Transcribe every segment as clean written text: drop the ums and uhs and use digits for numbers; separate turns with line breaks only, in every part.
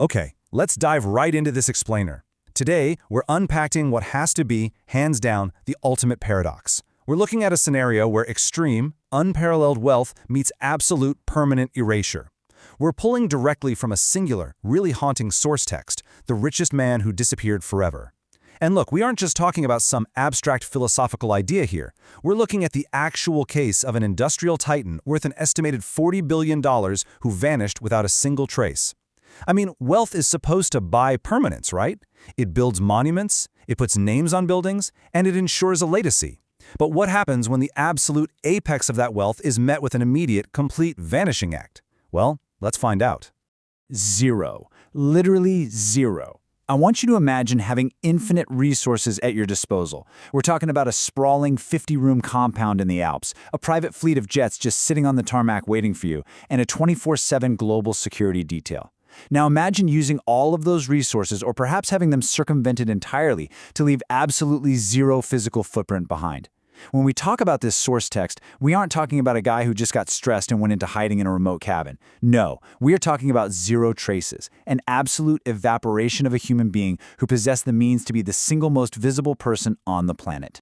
Okay, let's dive right into this explainer. Today, we're unpacking what has to be, hands down, the ultimate paradox. We're looking at a scenario where extreme, unparalleled wealth meets absolute permanent erasure. We're pulling directly from a singular, really haunting source text, the richest man who disappeared forever. And look, we aren't just talking about some abstract philosophical idea here. We're looking at the actual case of an industrial titan worth an estimated $40 billion who vanished without a single trace. I mean, wealth is supposed to buy permanence, right? It builds monuments, it puts names on buildings, and it ensures a legacy. But what happens when the absolute apex of that wealth is met with an immediate, complete vanishing act? Well, let's find out.
Zero. Literally zero. I want you to imagine having infinite resources at your disposal. We're talking about a sprawling 50-room compound in the Alps, a private fleet of jets just sitting on the tarmac waiting for you, and a 24/7 global security detail. Now imagine using all of those resources, or perhaps having them circumvented entirely, to leave absolutely zero physical footprint behind. When we talk about this source text, we aren't talking about a guy who just got stressed and went into hiding in a remote cabin. No, we are talking about zero traces, an absolute evaporation of a human being who possessed the means to be the single most visible person on the planet.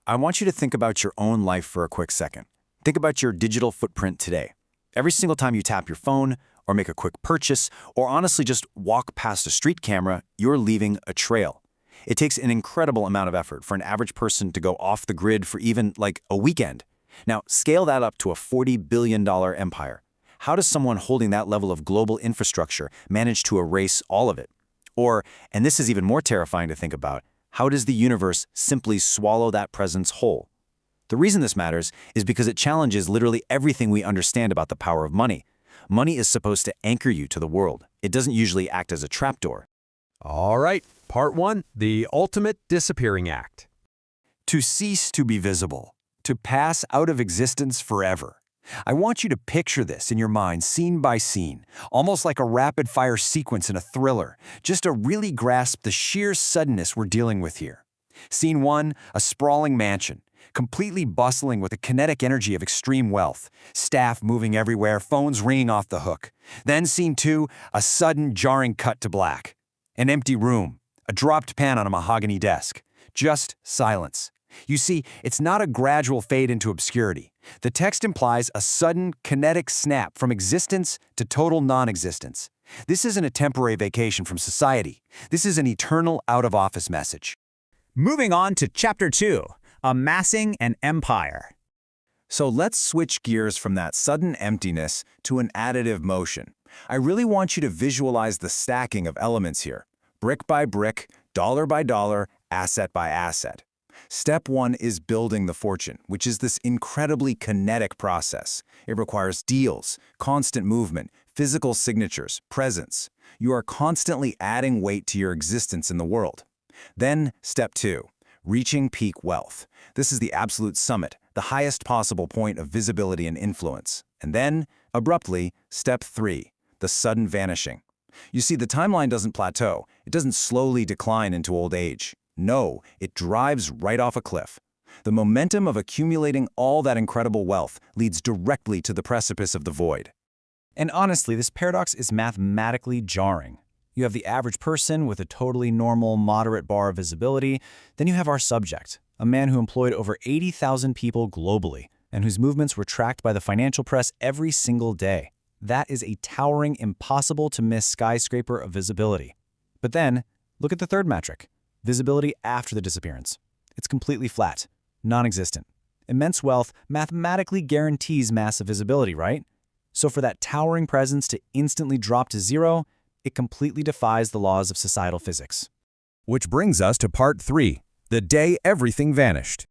I want you to think about your own life for a quick second. Think about your digital footprint today. Every single time you tap your phone, or make a quick purchase, or honestly just walk past a street camera, you're leaving a trail. It takes an incredible amount of effort for an average person to go off the grid for even, like, a weekend. Now, scale that up to a $40 billion empire. How does someone holding that level of global infrastructure manage to erase all of it? Or, and this is even more terrifying to think about, how does the universe simply swallow that presence whole? The reason this matters is because it challenges literally everything we understand about the power of money. Money is supposed to anchor you to the world. It doesn't usually act as a trapdoor.
All right, part one, the ultimate disappearing act.
To cease to be visible, to pass out of existence forever. I want you to picture this in your mind, scene by scene, almost like a rapid-fire sequence in a thriller, just to really grasp the sheer suddenness we're dealing with here. Scene one, a sprawling mansion, completely bustling with the kinetic energy of extreme wealth, staff moving everywhere, phones ringing off the hook. Then scene two, a sudden, jarring cut to black. An empty room, a dropped pan on a mahogany desk, just silence. You see, it's not a gradual fade into obscurity. The text implies a sudden, kinetic snap from existence to total non-existence. This isn't a temporary vacation from society. This is an eternal out-of-office message.
Moving on to Chapter 2, Amassing an Empire.
So let's switch gears from that sudden emptiness to an additive motion. I really want you to visualize the stacking of elements here, brick by brick, dollar by dollar, asset by asset. Step one is building the fortune, which is this incredibly kinetic process. It requires deals, constant movement, physical signatures, presence. You are constantly adding weight to your existence in the world. Then, step two, reaching peak wealth. This is the absolute summit, the highest possible point of visibility and influence. And then, abruptly, step three, the sudden vanishing. You see, the timeline doesn't plateau. It doesn't slowly decline into old age. No, it drives right off a cliff. The momentum of accumulating all that incredible wealth leads directly to the precipice of the void.
And honestly, this paradox is mathematically jarring. You have the average person with a totally normal, moderate bar of visibility. Then you have our subject, a man who employed over 80,000 people globally, and whose movements were tracked by the financial press every single day. That is a towering, impossible-to-miss skyscraper of visibility. But then, look at the third metric, visibility after the disappearance. It's completely flat, non-existent. Immense wealth mathematically guarantees massive visibility, right? So for that towering presence to instantly drop to zero, it completely defies the laws of societal physics.
Which brings us to part three, the day everything vanished.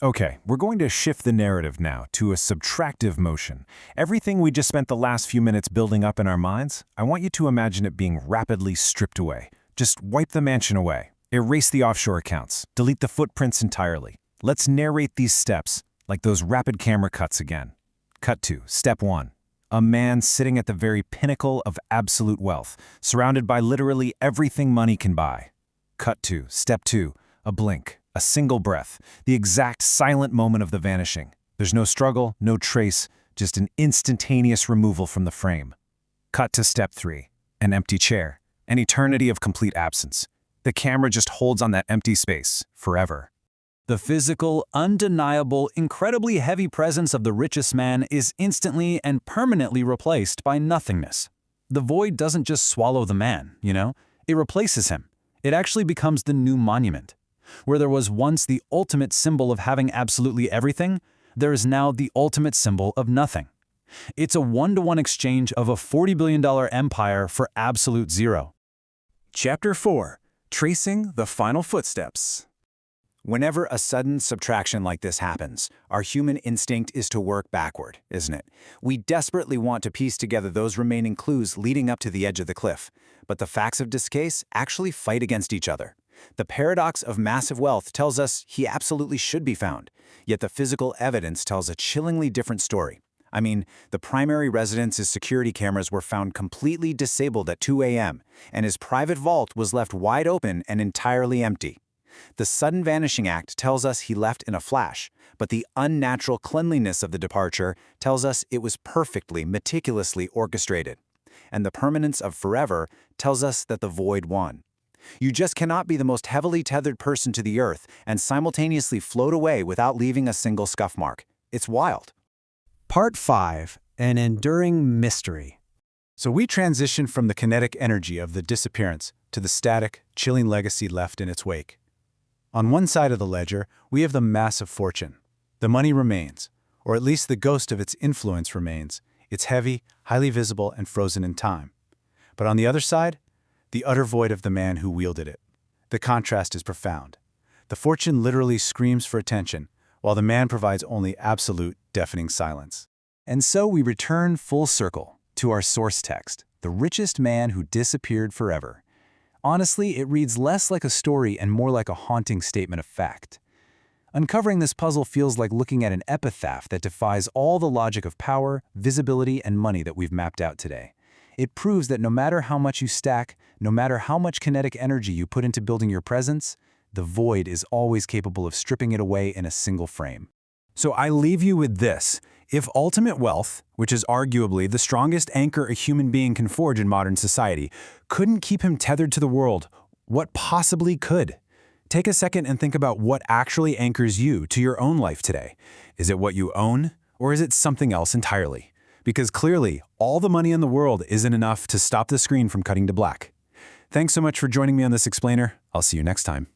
Okay, we're going to shift the narrative now to a subtractive motion. Everything we just spent the last few minutes building up in our minds, I want you to imagine it being rapidly stripped away. Just wipe the mansion away. Erase the offshore accounts. Delete the footprints entirely. Let's narrate these steps, like those rapid camera cuts again. Cut to step one. A man sitting at the very pinnacle of absolute wealth, surrounded by literally everything money can buy. Cut to step two. A blink. A single breath, the exact silent moment of the vanishing. There's no struggle, no trace, just an instantaneous removal from the frame. Cut to step three, an empty chair, An eternity of complete absence. The camera just holds on that empty space forever.
The physical, undeniable, incredibly heavy presence of the richest man is instantly and permanently replaced by nothingness. The void doesn't just swallow the man, it replaces him. It actually becomes the new monument. Where there was once the ultimate symbol of having absolutely everything, there is now the ultimate symbol of nothing. It's a one-to-one exchange of a $40 billion empire for absolute zero.
Chapter 4. Tracing the Final Footsteps. Whenever a sudden subtraction like this happens, our human instinct is to work backward, isn't it? We desperately want to piece together those remaining clues leading up to the edge of the cliff. But the facts of this case actually fight against each other. The paradox of massive wealth tells us he absolutely should be found, yet the physical evidence tells a chillingly different story. I mean, the primary residence's security cameras were found completely disabled at 2 a.m., and his private vault was left wide open and entirely empty. The sudden vanishing act tells us he left in a flash, but the unnatural cleanliness of the departure tells us it was perfectly, meticulously orchestrated. And the permanence of forever tells us that the void won. You just cannot be the most heavily tethered person to the earth and simultaneously float away without leaving a single scuff mark. It's wild.
Part 5. An enduring mystery. So we transition from the kinetic energy of the disappearance to the static, chilling legacy left in its wake. On one side of the ledger, we have the massive fortune. The money remains, or at least the ghost of its influence remains. It's heavy, highly visible, and frozen in time. But on the other side, the utter void of the man who wielded it. The contrast is profound. The fortune literally screams for attention, while the man provides only absolute, deafening silence. And so we return full circle to our source text, the richest man who disappeared forever. Honestly, it reads less like a story and more like a haunting statement of fact. Uncovering this puzzle feels like looking at an epitaph that defies all the logic of power, visibility, and money that we've mapped out today. It proves that no matter how much you stack, no matter how much kinetic energy you put into building your presence, the void is always capable of stripping it away in a single frame. So I leave you with this. If ultimate wealth, which is arguably the strongest anchor a human being can forge in modern society, couldn't keep him tethered to the world, what possibly could? Take a second and think about what actually anchors you to your own life today. Is it what you own, or is it something else entirely? Because clearly, all the money in the world isn't enough to stop the screen from cutting to black. Thanks so much for joining me on this explainer. I'll see you next time.